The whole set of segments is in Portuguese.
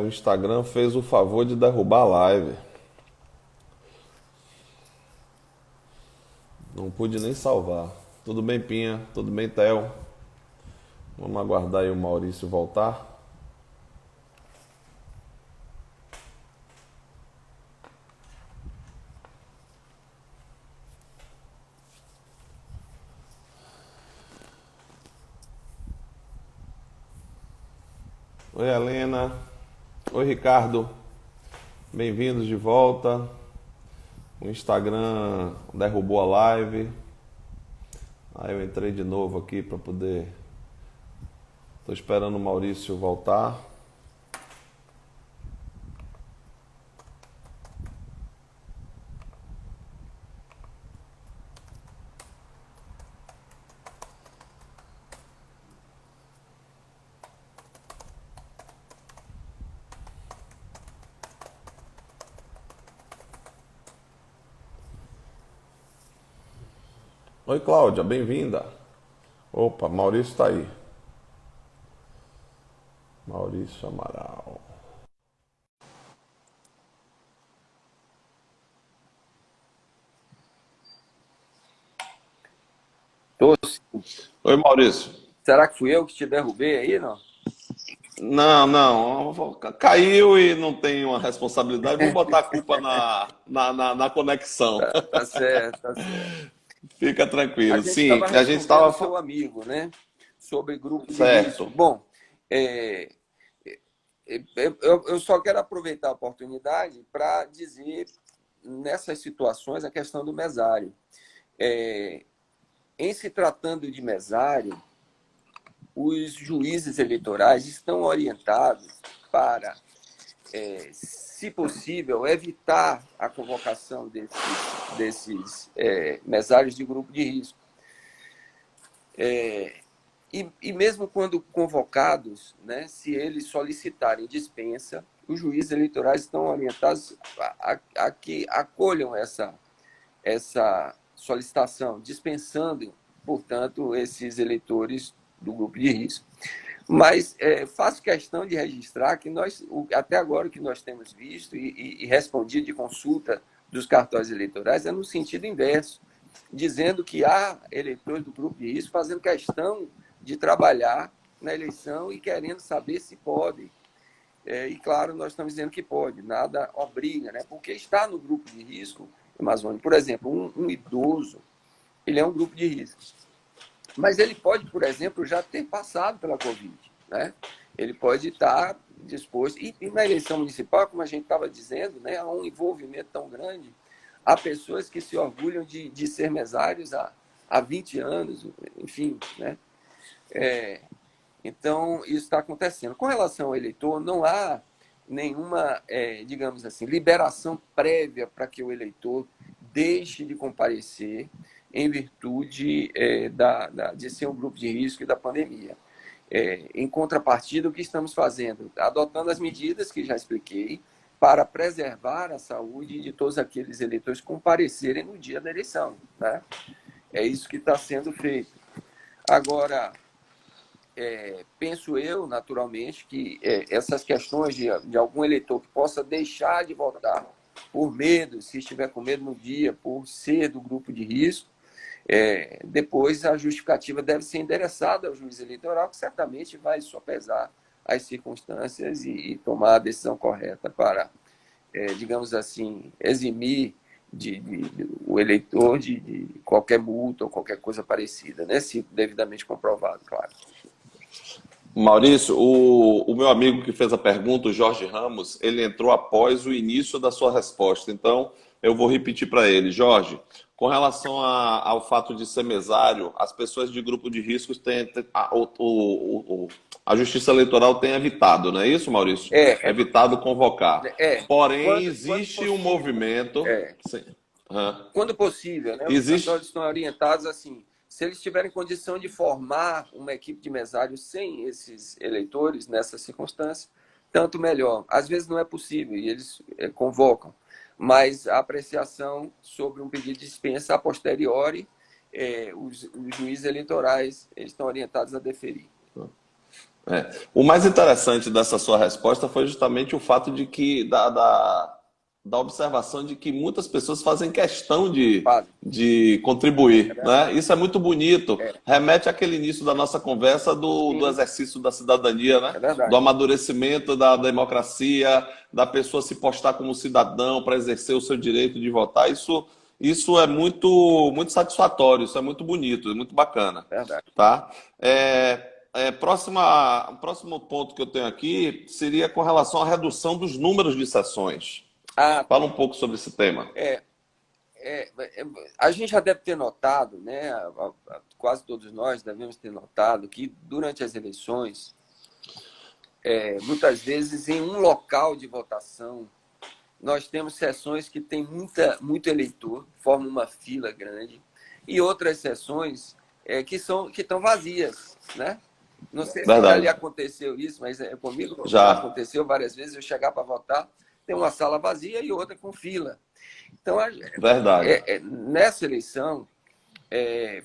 o Instagram fez o favor de derrubar a live. Não pude nem salvar. Tudo bem, Pinha? Tudo bem, Theo? Vamos aguardar aí o Maurício voltar. Oi, Helena. Oi, Ricardo. Bem-vindos de volta. O Instagram derrubou a live. Aí eu entrei de novo aqui para poder. Tô esperando o Maurício voltar. Oi, Cláudia, bem-vinda. Opa, Maurício está aí. Maurício Amaral. Tô. Oi, Maurício. Será que fui eu que te derrubei aí, não? Não, não. Caiu e não tem uma responsabilidade. Vou botar a culpa na conexão. Tá certo, tá certo. Fica A tranquilo. gente Sim, estava a gente respondendo o estava. seu amigo, né? Sobre grupo de risco. Certo. Bom, é, eu só quero aproveitar a oportunidade para dizer, nessas situações, a questão do mesário. Em se tratando de mesário, os juízes eleitorais estão orientados para, se possível, evitar a convocação desses mesários de grupo de risco. E mesmo quando convocados, né, se eles solicitarem dispensa, os juízes eleitorais estão orientados a que acolham essa solicitação, dispensando, portanto, esses eleitores do grupo de risco. Mas faço questão de registrar que nós, até agora, o que nós temos visto e respondido de consulta dos cartórios eleitorais é no sentido inverso, dizendo que há eleitores do grupo de risco fazendo questão de trabalhar na eleição e querendo saber se podem. E, claro, nós estamos dizendo que pode, nada obriga, né? Porque está no grupo de risco, Amazônia, por exemplo, um idoso, ele é um grupo de risco. Mas ele pode, por exemplo, já ter passado pela Covid, né? Ele pode estar disposto. E na eleição municipal, como a gente estava dizendo, né, há um envolvimento tão grande. Há pessoas que se orgulham de ser mesários há 20 anos, enfim, né? Então, isso está acontecendo. Com relação ao eleitor, não há nenhuma, digamos assim, liberação prévia para que o eleitor deixe de comparecer em virtude de ser um grupo de risco e da pandemia. Em contrapartida, o que estamos fazendo? Adotando as medidas que já expliquei para preservar a saúde de todos aqueles eleitores que comparecerem no dia da eleição. Né? É isso que está sendo feito. Agora, penso eu, naturalmente, que essas questões de algum eleitor que possa deixar de votar por medo, se estiver com medo no dia, por ser do grupo de risco, depois a justificativa deve ser endereçada ao juiz eleitoral, que certamente vai sopesar as circunstâncias e tomar a decisão correta para, digamos assim, eximir o eleitor de qualquer multa ou qualquer coisa parecida, né? Se devidamente comprovado, claro. Maurício, o meu amigo que fez a pergunta, o Jorge Ramos, ele entrou após o início da sua resposta. Então, eu vou repetir para ele. Jorge, com relação ao fato de ser mesário, as pessoas de grupo de riscos têm, a Justiça Eleitoral tem evitado, não é isso, Maurício? É, é, Evitado convocar. Porém, quando existe um possível, movimento. é, Sim, aham. quando possível, né, os Existe. cartórios estão orientados assim, se eles tiverem condição de formar uma equipe de mesários sem esses eleitores nessa circunstância, tanto melhor. Às vezes não é possível e eles convocam, mas a apreciação sobre um pedido de dispensa a posteriori, os juízes eleitorais estão orientados a deferir. O mais interessante dessa sua resposta foi justamente o fato de que da observação de que muitas pessoas fazem questão Fábio. de É contribuir, né? verdade. Isso é muito bonito. É, Remete àquele início da nossa conversa do sim, exercício da cidadania, né? é Do verdade. amadurecimento da democracia, da pessoa se postar como cidadão para exercer o seu direito de votar. Isso é muito satisfatório, isso é muito bonito, é muito bacana, Verdade. tá? O próximo ponto que eu tenho aqui seria com relação à redução dos números de sessões. Ah, Fala um pouco sobre esse tema. é, a gente já deve ter notado, né? Quase todos nós devemos ter notado que durante as eleições, muitas vezes em um local de votação, nós temos sessões que tem muito eleitor, formam uma fila grande, e outras sessões que estão vazias, né? Não sei se já lhe Verdade. aconteceu isso, mas comigo já Já. aconteceu várias vezes eu chegar para votar, tem uma sala vazia e outra com fila. Então, Verdade. nessa eleição,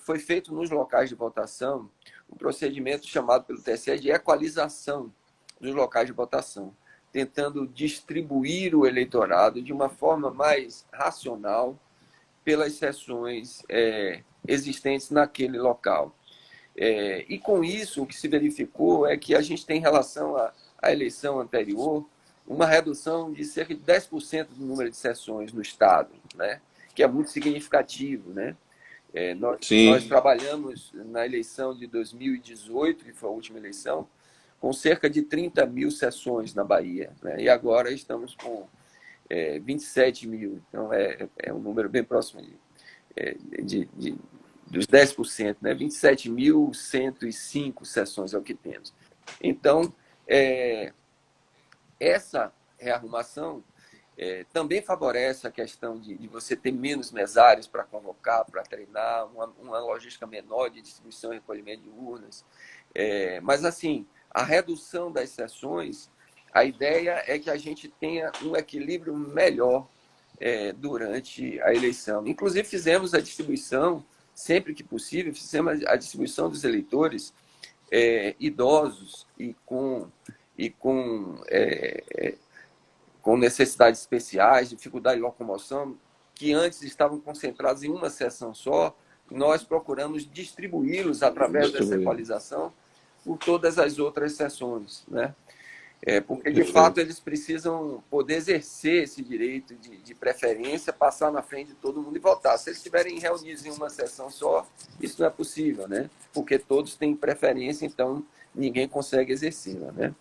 foi feito nos locais de votação um procedimento chamado pelo TSE de equalização dos locais de votação, tentando distribuir o eleitorado de uma forma mais racional pelas sessões existentes naquele local. E com isso, o que se verificou é que a gente tem, em relação à eleição anterior, uma redução de cerca de 10% do número de sessões no Estado, né? Que é muito significativo, né? Nós Sim. trabalhamos na eleição de 2018, que foi a última eleição, com cerca de 30 mil sessões na Bahia, né? E agora estamos com 27 mil. Então, um número bem próximo dos 10%, né? 27.105 sessões é o que temos. Então, essa rearrumação também favorece a questão de você ter menos mesários para convocar, para treinar, uma logística menor de distribuição e recolhimento de urnas. Mas, assim, a redução das sessões, a ideia é que a gente tenha um equilíbrio melhor durante a eleição. Inclusive, fizemos a distribuição, sempre que possível, fizemos a distribuição dos eleitores idosos e com necessidades especiais, dificuldade de locomoção, que antes estavam concentrados em uma sessão só, nós procuramos distribuí-los através dessa Distribuir. equalização por todas as outras sessões, né? Porque, de fato, Perfeito. eles precisam poder exercer esse direito de preferência, passar na frente de todo mundo e votar. Se eles estiverem reunidos em uma sessão só, isso não é possível, né? Porque todos têm preferência, então ninguém consegue exercê-la, né?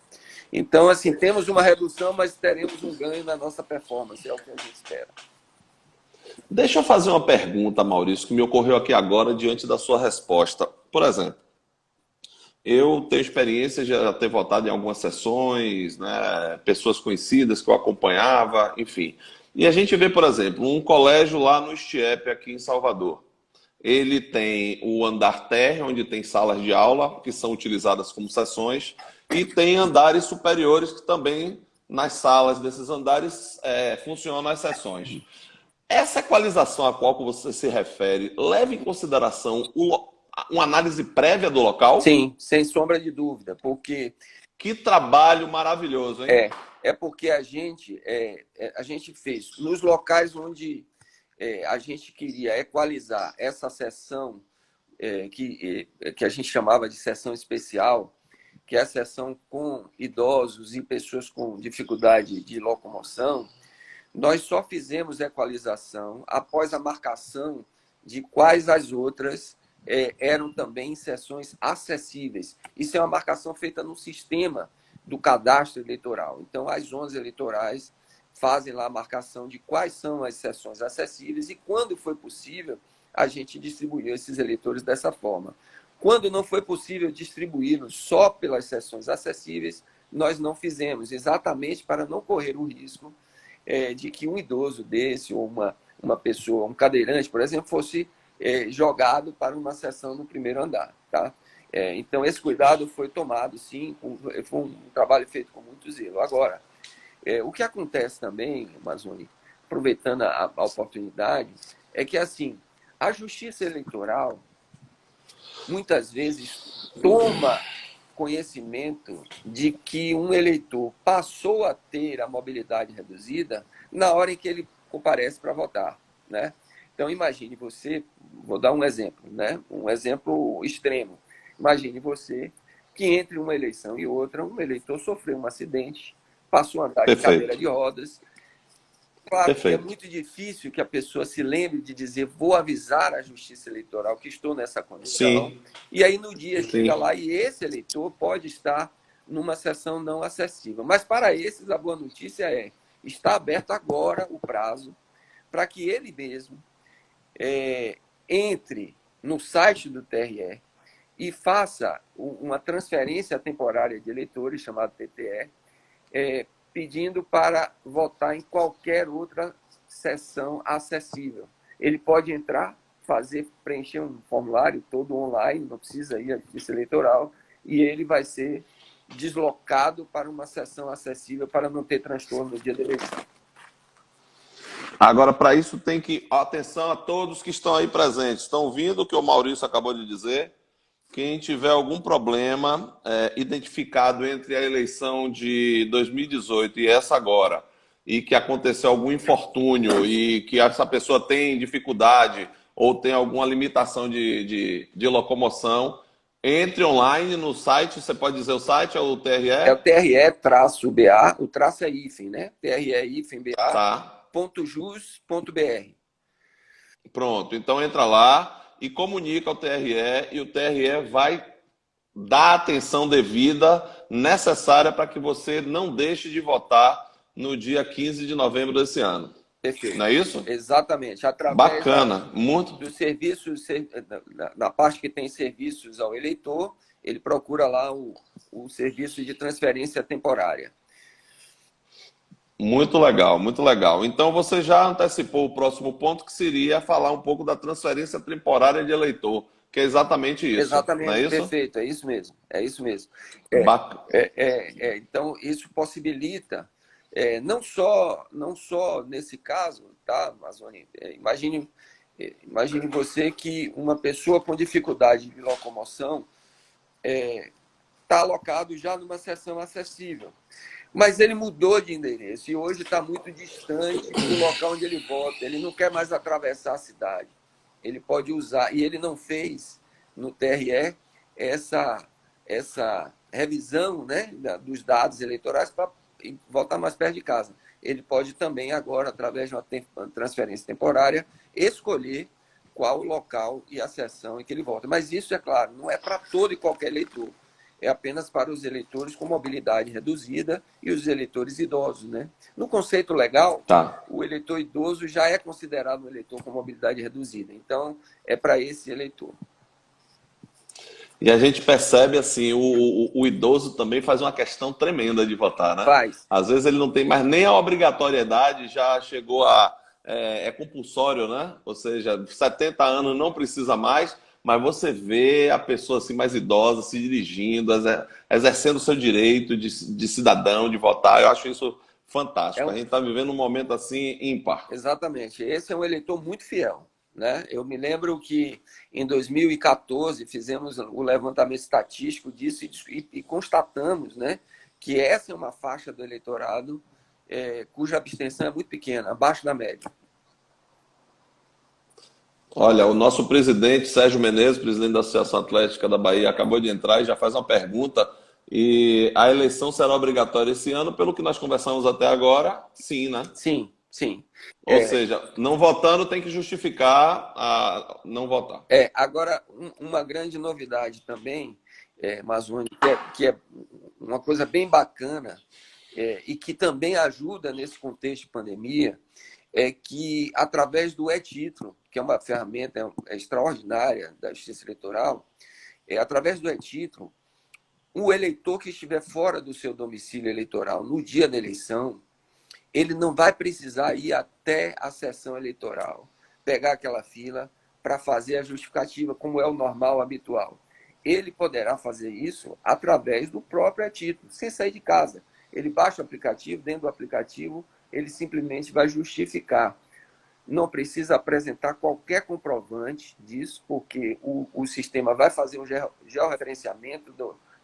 Então, assim, temos uma redução, mas teremos um ganho na nossa performance, é o que a gente espera. Deixa eu fazer uma pergunta, Maurício, que me ocorreu aqui agora diante da sua resposta. Por exemplo, eu tenho experiência de já ter votado em algumas sessões, né, pessoas conhecidas que eu acompanhava, enfim. E a gente vê, por exemplo, um colégio lá no Estiepe, aqui em Salvador. Ele tem o andar térreo, onde tem salas de aula, que são utilizadas como sessões, e tem andares superiores, que também, nas salas desses andares, funcionam as sessões. Essa equalização a qual você se refere leva em consideração uma análise prévia do local? Sim, sem sombra de dúvida, porque Que trabalho maravilhoso, hein? é, porque a gente fez nos locais onde a gente queria equalizar essa sessão que a gente chamava de sessão especial, que é a sessão com idosos e pessoas com dificuldade de locomoção. Nós só fizemos equalização após a marcação de quais as outras eram também sessões acessíveis. Isso é uma marcação feita no sistema do cadastro eleitoral. Então, as 11 eleitorais fazem lá a marcação de quais são as sessões acessíveis e, quando foi possível, a gente distribuiu esses eleitores dessa forma. Quando não foi possível distribuí-los só pelas sessões acessíveis, nós não fizemos, exatamente para não correr o risco de que um idoso desse, ou uma pessoa, um cadeirante, por exemplo, fosse jogado para uma sessão no primeiro andar. Tá? Então, esse cuidado foi tomado, sim, foi um trabalho feito com muito zelo. Agora, o que acontece também, Amazônia, aproveitando a oportunidade, é que, assim, a justiça eleitoral, muitas vezes, toma conhecimento de que um eleitor passou a ter a mobilidade reduzida na hora em que ele comparece para votar, né? Então, imagine você, vou dar um exemplo, né? Um exemplo extremo. Imagine você que entre uma eleição e outra, um eleitor sofreu um acidente, passou a andar de cadeira Perfeito. de rodas. Claro que é Perfeito. muito difícil que a pessoa se lembre de dizer vou avisar a Justiça Eleitoral que estou nessa condição, Sim, e aí no dia chega sim. lá e esse eleitor pode estar numa sessão não acessível. Mas para esses, a boa notícia é, está aberto agora o prazo para que ele mesmo entre no site do TRE e faça uma transferência temporária de eleitores, chamada TTE, pedindo para votar em qualquer outra sessão acessível. Ele pode entrar, preencher um formulário todo online, não precisa ir à Justiça Eleitoral, e ele vai ser deslocado para uma sessão acessível para não ter transtorno no dia da eleição. Agora, para isso, tem que. Atenção a todos que estão aí presentes. Estão ouvindo o que o Maurício acabou de dizer? Quem tiver algum problema identificado entre a eleição de 2018 e essa agora, e que aconteceu algum infortúnio e que essa pessoa tem dificuldade ou tem alguma limitação de locomoção, entre online no site. Você pode dizer o site, é o É o TRE? TRE-BA, o traço é hífen, né? TRE-BA.jus.br. Tá. Pronto. Então entra lá e comunica ao TRE e o TRE vai dar a atenção devida necessária para que você não deixe de votar no dia 15 de novembro desse ano. Não Perfeito. é isso? Exatamente. Através Bacana, muito. dos serviços, na parte que tem serviços ao eleitor, ele procura lá o serviço de transferência temporária. Muito legal, muito legal. Então você já antecipou o próximo ponto, que seria falar um pouco da transferência temporária de eleitor, que é exatamente isso, não é Exatamente, isso? perfeito, é isso mesmo, é isso mesmo. Bac... Então, isso possibilita, não só nesse caso, tá, Amazônia? Imagine você que uma pessoa com dificuldade de locomoção está alocado já numa seção acessível. Mas ele mudou de endereço e hoje está muito distante do local onde ele vota. Ele não quer mais atravessar a cidade. Ele pode usar, e ele não fez no TRE essa revisão, né, dos dados eleitorais para votar mais perto de casa. Ele pode também agora, através de uma transferência temporária, escolher qual o local e a sessão em que ele vota. Mas isso, é claro, não é para todo e qualquer eleitor. É apenas para os eleitores com mobilidade reduzida e os eleitores idosos, né? No conceito legal, Tá. o eleitor idoso já é considerado um eleitor com mobilidade reduzida. Então, é para esse eleitor. E a gente percebe assim, o idoso também faz uma questão tremenda de votar, né? Faz. Às vezes ele não tem mais nem a obrigatoriedade, já chegou a. É compulsório, né? Ou seja, 70 anos não precisa mais, mas você vê a pessoa assim mais idosa se dirigindo, exercendo o seu direito de cidadão, de votar. Eu acho isso fantástico. A gente está vivendo um momento assim ímpar. Exatamente. Esse é um eleitor muito fiel. Né? Eu me lembro que em 2014 fizemos o levantamento estatístico disso e constatamos, né, que essa é uma faixa do eleitorado cuja abstenção é muito pequena, abaixo da média. Olha, o nosso presidente, Sérgio Menezes, presidente da Associação Atlética da Bahia, acabou de entrar e já faz uma pergunta. E a eleição será obrigatória esse ano, pelo que nós conversamos até agora, sim, né? Sim, sim. Ou seja, não votando tem que justificar a não votar. Agora, uma grande novidade também, Mazoni, que é uma coisa bem bacana e que também ajuda nesse contexto de pandemia, é que, através do e-título, que é uma ferramenta extraordinária da Justiça Eleitoral, através do e-título, o eleitor que estiver fora do seu domicílio eleitoral no dia da eleição, ele não vai precisar ir até a sessão eleitoral, pegar aquela fila para fazer a justificativa, como é o normal, habitual. Ele poderá fazer isso através do próprio e-título, sem sair de casa. Ele baixa o aplicativo, dentro do aplicativo, ele simplesmente vai justificar. Não precisa apresentar qualquer comprovante disso, porque o sistema vai fazer um georreferenciamento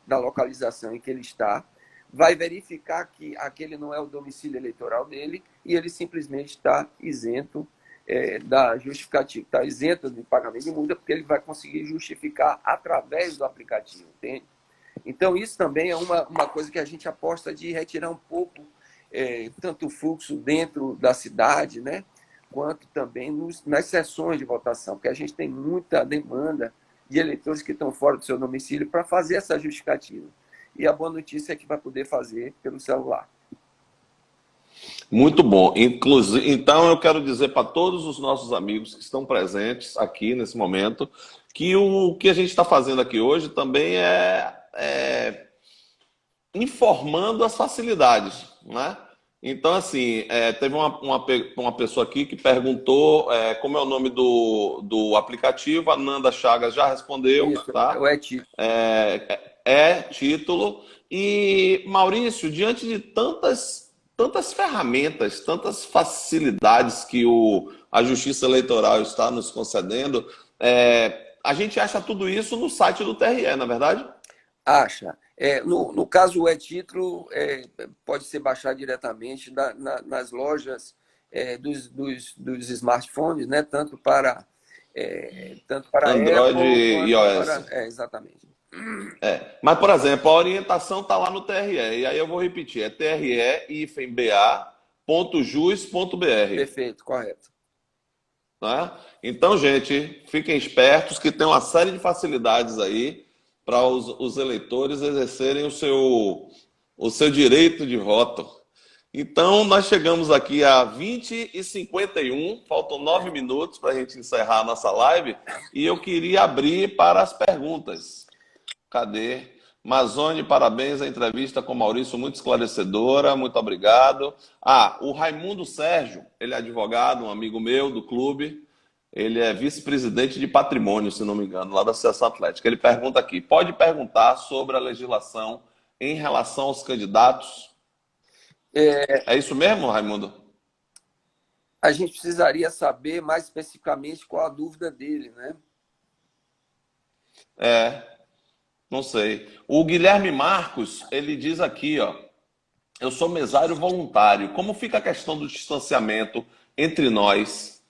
da localização em que ele está, vai verificar que aquele não é o domicílio eleitoral dele e ele simplesmente está isento da justificativa, está isento de pagamento de multa, porque ele vai conseguir justificar através do aplicativo, entende? Então, isso também é uma coisa que a gente aposta de retirar um pouco tanto o fluxo dentro da cidade, né, quanto também nas sessões de votação, porque a gente tem muita demanda de eleitores que estão fora do seu domicílio para fazer essa justificativa. E a boa notícia é que vai poder fazer pelo celular. Muito bom. Inclusive, então, eu quero dizer para todos os nossos amigos que estão presentes aqui nesse momento que o que a gente está fazendo aqui hoje também é informando as facilidades, né? Então, assim, teve uma pessoa aqui que perguntou como é o nome do aplicativo. A Nanda Chagas já respondeu, Isso, tá? é o título. É título. E, Maurício, diante de tantas ferramentas, tantas facilidades que a Justiça Eleitoral está nos concedendo, a gente acha tudo isso no site do TRE, não é verdade? Acha. No caso, o e-título pode ser baixado diretamente nas lojas dos smartphones, né? Tanto para Android Apple e quanto iOS. para... exatamente. Mas, por exemplo, a orientação está lá no TRE. E aí eu vou repetir, é tre-ba.jus.br. Perfeito, correto. Né? Então, gente, fiquem espertos que tem uma série de facilidades aí para os eleitores exercerem o seu direito de voto. Então, nós chegamos aqui a 20h51, faltam 9 minutos para a gente encerrar a nossa live, e eu queria abrir para as perguntas. Cadê? Mazone, parabéns, a entrevista com o Maurício, muito esclarecedora, muito obrigado. O Raimundo Sérgio, ele é advogado, um amigo meu do clube, ele é vice-presidente de patrimônio, se não me engano, lá da Associação Atlética. Ele pergunta aqui, pode perguntar sobre a legislação em relação aos candidatos? É isso mesmo, Raimundo? A gente precisaria saber mais especificamente qual a dúvida dele, né? Não sei. O Guilherme Marcos, ele diz aqui, ó, eu sou mesário voluntário. Como fica a questão do distanciamento entre nós?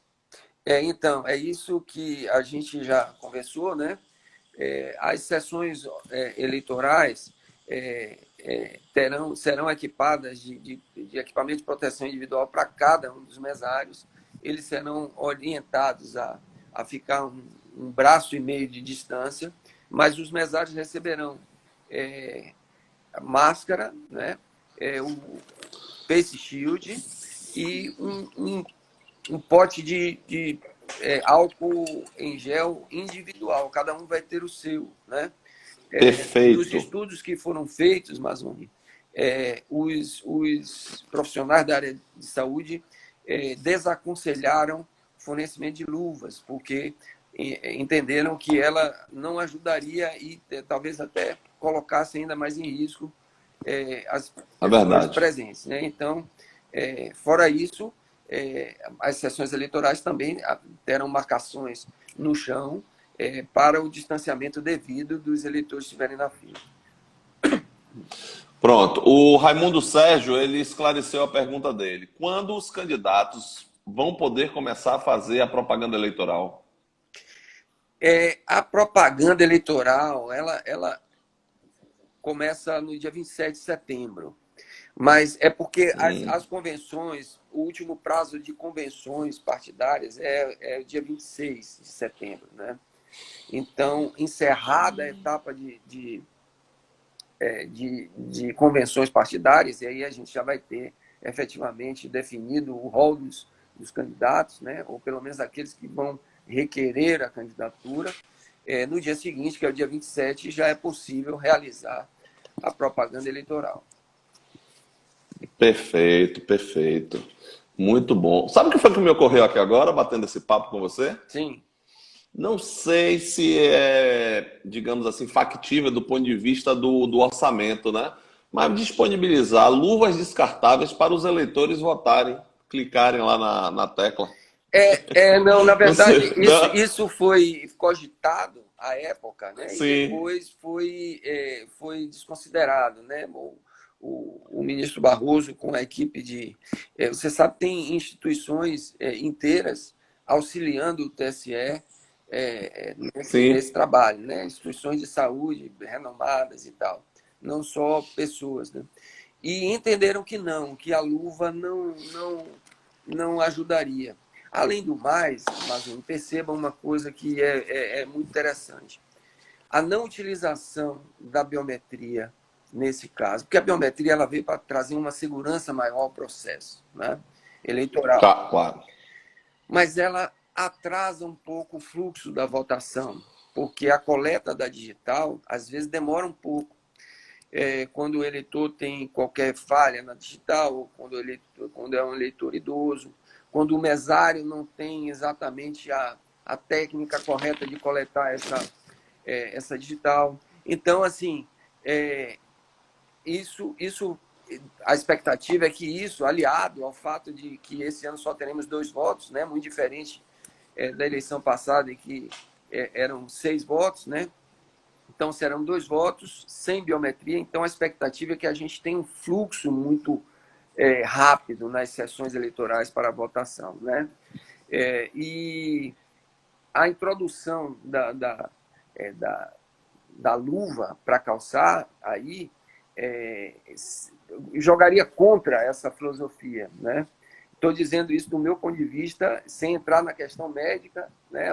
Então, é isso que a gente já conversou, né? As sessões eleitorais serão equipadas de equipamento de proteção individual para cada um dos mesários. Eles serão orientados a ficar um braço e meio de distância, mas os mesários receberão máscara, né? O face shield e um pote de álcool em gel individual. Cada um vai ter o seu, né? Perfeito. Dos estudos que foram feitos, Mazoni, os profissionais da área de saúde desaconselharam o fornecimento de luvas, porque entenderam que ela não ajudaria e talvez até colocasse ainda mais em risco as pessoas presentes, né? Então, fora isso, as sessões eleitorais também terão marcações no chão para o distanciamento devido dos eleitores que estiverem na fila. Pronto. O Raimundo Sérgio, ele esclareceu a pergunta dele. Quando os candidatos vão poder começar a fazer a propaganda eleitoral? A propaganda eleitoral, ela começa no dia 27 de setembro. Mas é porque as convenções, o último prazo de convenções partidárias é o dia 26 de setembro, né? Então, encerrada a etapa de convenções partidárias, e aí a gente já vai ter efetivamente definido o rol dos candidatos, né? Ou pelo menos aqueles que vão requerer a candidatura. No dia seguinte, que é o dia 27, já é possível realizar a propaganda eleitoral. Perfeito, perfeito. Muito bom. Sabe o que foi que me ocorreu aqui agora, batendo esse papo com você? Sim. Não sei se é, digamos assim, factível do ponto de vista do orçamento, né? Mas disponibilizar luvas descartáveis para os eleitores votarem, clicarem lá na tecla. Não, na verdade, Não sei, isso foi cogitado à época, né? E Sim, depois foi desconsiderado, né? O ministro Barroso com a equipe de... você sabe, tem instituições inteiras auxiliando o TSE nesse sim. trabalho, né? Instituições de saúde renomadas e tal, não só pessoas, né? E entenderam que a luva não ajudaria. Além do mais, Amazônia, perceba uma coisa que é muito interessante. A não utilização da biometria nesse caso, porque a biometria ela veio para trazer uma segurança maior ao processo, né, eleitoral, Claro. mas ela atrasa um pouco o fluxo da votação, porque a coleta da digital às vezes demora um pouco. Quando o eleitor tem qualquer falha na digital, ou quando é um eleitor idoso, quando o mesário não tem exatamente a técnica correta de coletar essa digital. Então, assim, isso, a expectativa é que isso, aliado ao fato de que esse ano só teremos 2 votos, né, muito diferente da eleição passada, em que eram 6 votos, né? Então, serão 2 votos sem biometria. Então, a expectativa é que a gente tenha um fluxo muito rápido nas sessões eleitorais para a votação, né? E a introdução da luva para calçar aí jogaria contra essa filosofia, né? Estou dizendo isso do meu ponto de vista, sem entrar na questão médica, né?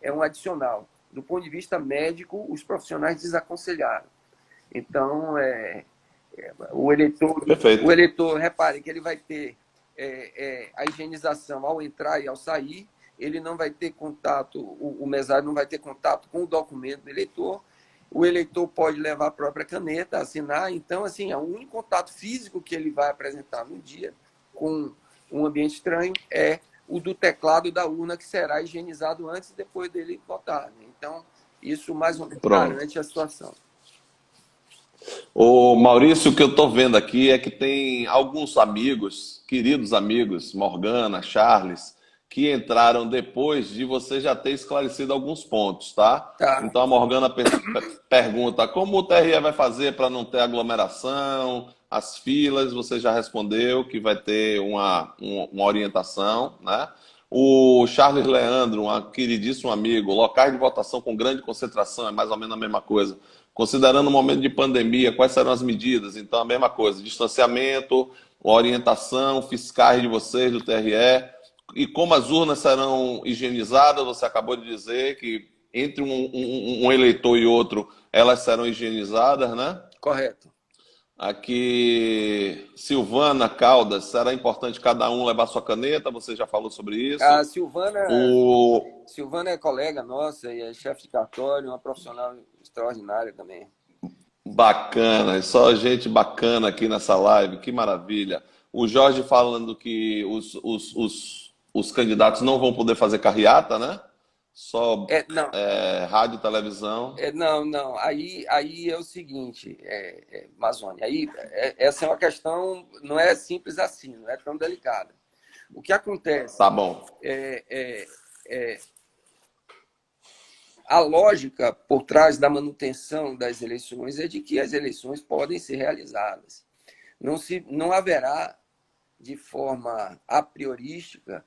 É um adicional. Do ponto de vista médico, os profissionais desaconselharam. Então, o Perfeito. eleitor, repare que ele vai ter a higienização ao entrar e ao sair, ele não vai ter contato, o mesário não vai ter contato com o documento do eleitor, o eleitor pode levar a própria caneta, assinar. Então, assim, o único contato físico que ele vai apresentar no dia com um ambiente estranho é o do teclado da urna, que será higienizado antes e depois dele votar. Então, isso mais ou menos Pronto. garante a situação. O Maurício, o que eu estou vendo aqui é que tem alguns amigos, queridos amigos, Morgana, Charles, que entraram depois de você já ter esclarecido alguns pontos, tá? Tá. Então a Morgana pergunta como o TRE vai fazer para não ter aglomeração, as filas, você já respondeu que vai ter uma orientação, né? O Charles Leandro, um queridíssimo amigo, locais de votação com grande concentração, é mais ou menos a mesma coisa. Considerando o momento de pandemia, quais serão as medidas? Então, a mesma coisa, distanciamento, orientação, fiscais de vocês, do TRE, e como as urnas serão higienizadas, você acabou de dizer que entre um eleitor e outro, elas serão higienizadas, né? Correto. Aqui, Silvana Caldas, será importante cada um levar sua caneta, você já falou sobre A isso. Silvana, O Silvana é colega nossa e é chefe de cartório, uma profissional extraordinária também. Bacana, só gente bacana aqui nessa live, que maravilha. O Jorge falando que os candidatos não vão poder fazer carreata, né? Só Não, rádio e televisão. não. Aí é o seguinte, Amazônia, essa é uma questão, não é simples assim, não é tão delicada. O que acontece Tá bom. a lógica por trás da manutenção das eleições é de que as eleições podem ser realizadas. Não haverá, de forma a priorística,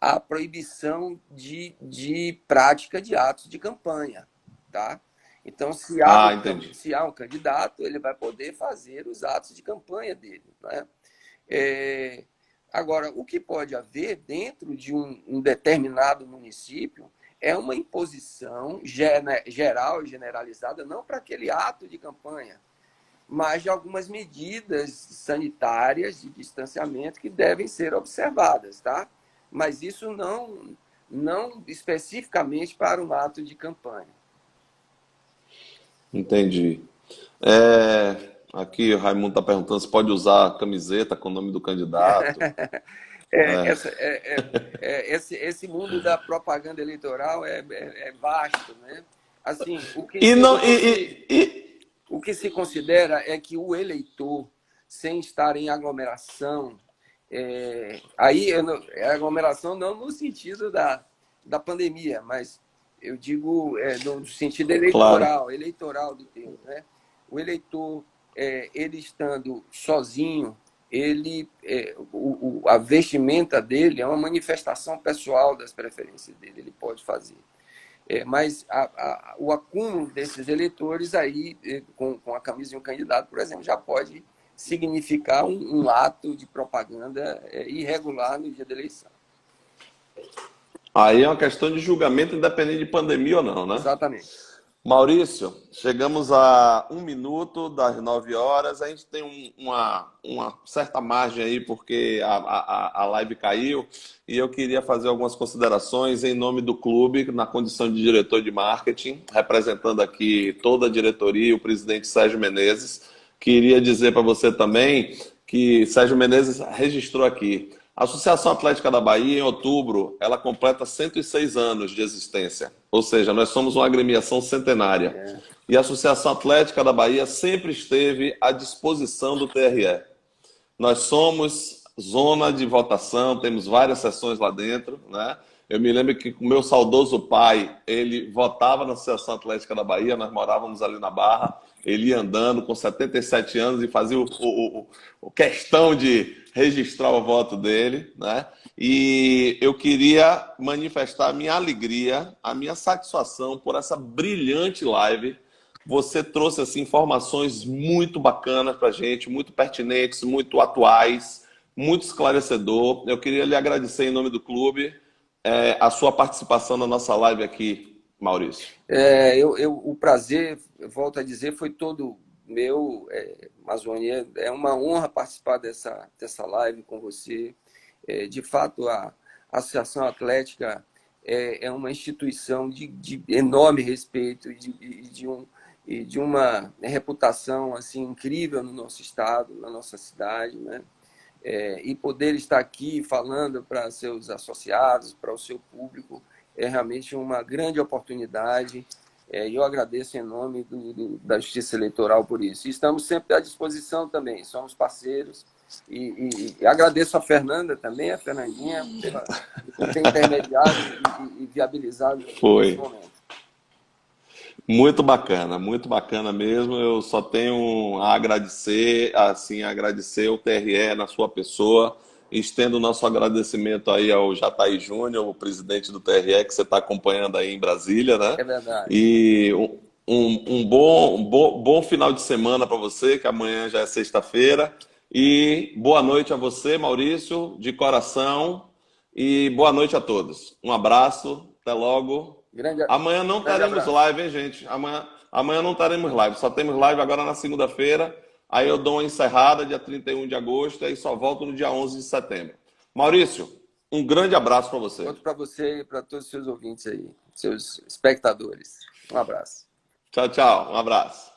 a proibição de prática de atos de campanha. Tá? Então, Ah, entendi. se há um candidato, ele vai poder fazer os atos de campanha dele. Né? Agora, o que pode haver dentro de um determinado município é uma imposição geral e generalizada, não para aquele ato de campanha, mas de algumas medidas sanitárias de distanciamento que devem ser observadas, tá? Mas isso não especificamente para um ato de campanha. Entendi. Aqui o Raimundo está perguntando se pode usar a camiseta com o nome do candidato. Esse mundo da propaganda eleitoral é vasto, né? Assim, E não, o que se considera é que o eleitor, sem estar em aglomeração, aglomeração não no sentido da pandemia, mas eu digo no sentido Claro. eleitoral do termo, né? O eleitor, ele estando sozinho, a vestimenta dele é uma manifestação pessoal das preferências dele, ele pode fazer. Mas o acúmulo desses eleitores aí, com a camisa de um candidato, por exemplo, já pode significar um ato de propaganda irregular no dia da eleição. Aí é uma questão de julgamento independente de pandemia ou não, né? Exatamente. Maurício, chegamos a 1 minuto das 9 horas. A gente tem uma certa margem aí, porque a live caiu, e eu queria fazer algumas considerações em nome do clube, na condição de diretor de marketing, representando aqui toda a diretoria e o presidente Sérgio Menezes. Queria dizer para você também que Sérgio Menezes registrou aqui. A Associação Atlética da Bahia, em outubro, ela completa 106 anos de existência. Ou seja, nós somos uma agremiação centenária. E a Associação Atlética da Bahia sempre esteve à disposição do TRE. Nós somos zona de votação, temos várias sessões lá dentro, né? Eu me lembro que o meu saudoso pai, ele votava na Associação Atlética da Bahia, nós morávamos ali na Barra, ele ia andando com 77 anos e fazia o questão de registrar o voto dele, né? E eu queria manifestar a minha alegria, a minha satisfação por essa brilhante live. Você trouxe assim, informações muito bacanas para a gente, muito pertinentes, muito atuais, muito esclarecedor. Eu queria lhe agradecer em nome do clube a sua participação na nossa live aqui, Maurício. O prazer, eu volto a dizer, foi todo meu, Amazônia. É uma honra participar dessa live com você. De fato, a Associação Atlética é uma instituição de enorme respeito e de uma reputação assim incrível no nosso estado, na nossa cidade, né? E poder estar aqui falando para seus associados, para o seu público, é realmente uma grande oportunidade. E eu agradeço em nome da Justiça Eleitoral por isso. E estamos sempre à disposição também, somos parceiros. E agradeço a Fernanda também, a Fernandinha, por ter intermediado e viabilizado esse momento. Muito bacana mesmo. Eu só tenho a agradecer, assim, agradecer o TRE na sua pessoa. Estendo o nosso agradecimento aí ao Jataí Júnior, o presidente do TRE, que você está acompanhando aí em Brasília, né? É verdade. E um bom final de semana para você, que amanhã já é sexta-feira. E boa noite a você, Maurício, de coração. E boa noite a todos. Um abraço, até logo. Amanhã não teremos live, hein, gente? Amanhã não teremos live. Só temos live agora na segunda-feira. Aí eu dou uma encerrada, dia 31 de agosto, e aí só volto no dia 11 de setembro. Maurício, um grande abraço para você. Outro para você e para todos os seus ouvintes aí, seus espectadores. Um abraço. Tchau, tchau. Um abraço.